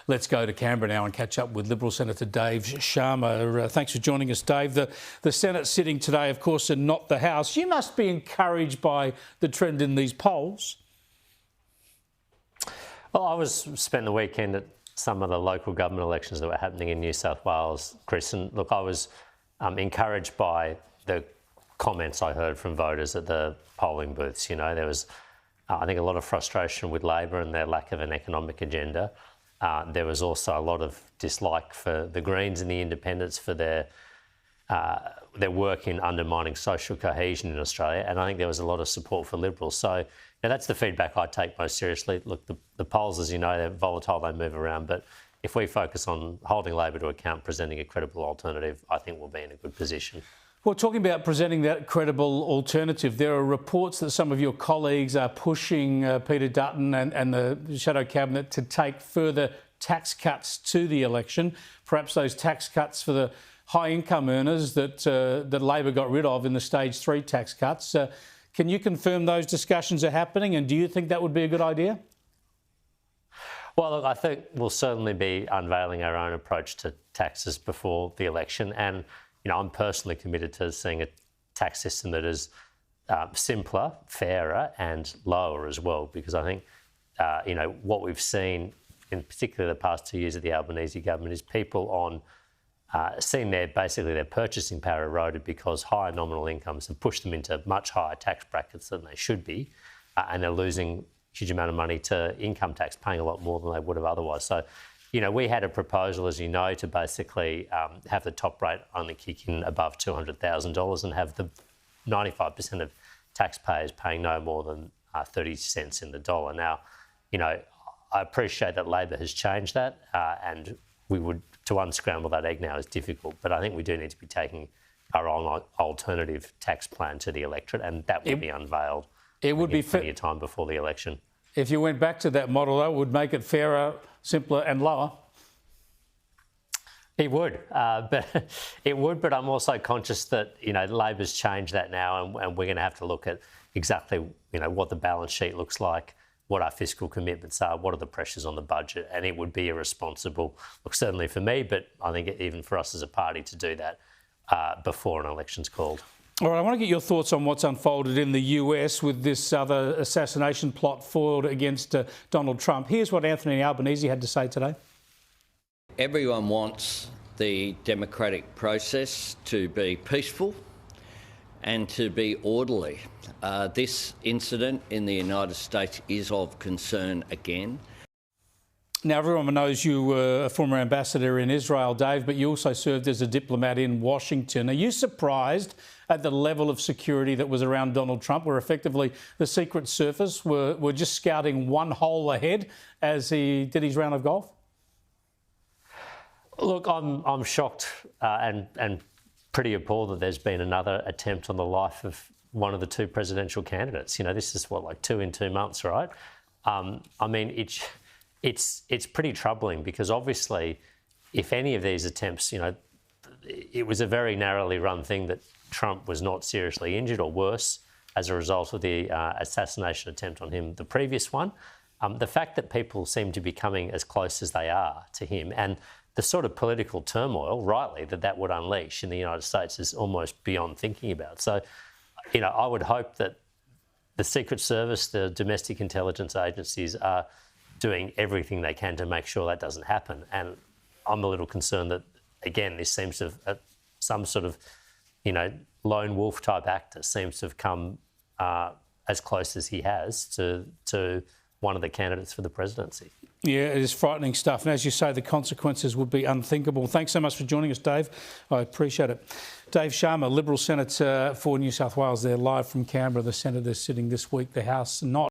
Let's go to Canberra now and catch up with Liberal Senator Dave Sharma. Thanks for joining us, Dave. The Senate sitting today, of course, and not the House. You must be encouraged by the trend in these polls. Well, I spent the weekend at some of the local government elections that were happening in New South Wales, Chris, and look, I was encouraged by the comments I heard from voters at the polling booths. You know, there was, I think, a lot of frustration with Labor and their lack of an economic agenda. There was also a lot of dislike for the Greens and the Independents for their work in undermining social cohesion in Australia, and I think there was a lot of support for Liberals. So that's the feedback I take most seriously. Look, the polls, as you know, they're volatile, they move around, but if we focus on holding Labor to account, presenting a credible alternative, I think we'll be in a good position. Well, talking about presenting that credible alternative, there are reports that some of your colleagues are pushing Peter Dutton and the Shadow Cabinet to take further tax cuts to the election, perhaps those tax cuts for the high-income earners that Labor got rid of in the Stage 3 tax cuts. Can you confirm those discussions are happening, and do you think that would be a good idea? Well, look, I think we'll certainly be unveiling our own approach to taxes before the election, and I'm personally committed to seeing a tax system that is simpler, fairer and lower as well, because I think, what we've seen in particular the past 2 years of the Albanese government is people on seeing their purchasing power eroded because higher nominal incomes have pushed them into much higher tax brackets than they should be, and they're losing a huge amount of money to income tax, paying a lot more than they would have otherwise. So, we had a proposal, as you know, to basically have the top rate only kick in above $200,000 and have the 95% of taxpayers paying no more than 30 cents in the dollar. Now, I appreciate that Labor has changed that, and to unscramble that egg now is difficult, but I think we do need to be taking our own alternative tax plan to the electorate, and that will be unveiled. It would be plenty of time before the election. If you went back to that model, though, it would make it fairer, simpler and lower. It would, but I'm also conscious that, Labor's changed that now, and we're going to have to look at exactly, what the balance sheet looks like, what our fiscal commitments are, what are the pressures on the budget, and it would be irresponsible, certainly for me, but I think even for us as a party to do that before an election's called. All right, I want to get your thoughts on what's unfolded in the US with this other assassination plot foiled against Donald Trump. Here's what Anthony Albanese had to say today. Everyone wants the democratic process to be peaceful and to be orderly. This incident in the United States is of concern again. Now, everyone knows you were a former ambassador in Israel, Dave, but you also served as a diplomat in Washington. Are you surprised at the level of security that was around Donald Trump, where effectively the Secret Service were just scouting one hole ahead as he did his round of golf? Look, I'm shocked and pretty appalled that there's been another attempt on the life of one of the two presidential candidates. This is like 2 in 2 months, right? It's pretty troubling because obviously, if any of these attempts, it was a very narrowly run thing that Trump was not seriously injured or worse as a result of the assassination attempt on him, the previous one. The fact that people seem to be coming as close as they are to him and the sort of political turmoil, rightly, that would unleash in the United States is almost beyond thinking about. So, I would hope that the Secret Service, the domestic intelligence agencies are doing everything they can to make sure that doesn't happen. And I'm a little concerned that, again, this seems to have some sort of, lone wolf type actor seems to have come as close as he has to one of the candidates for the presidency. Yeah, it is frightening stuff. And as you say, the consequences would be unthinkable. Thanks so much for joining us, Dave. I appreciate it. Dave Sharma, Liberal Senator for New South Wales, there live from Canberra. The Senate is sitting this week, the House not.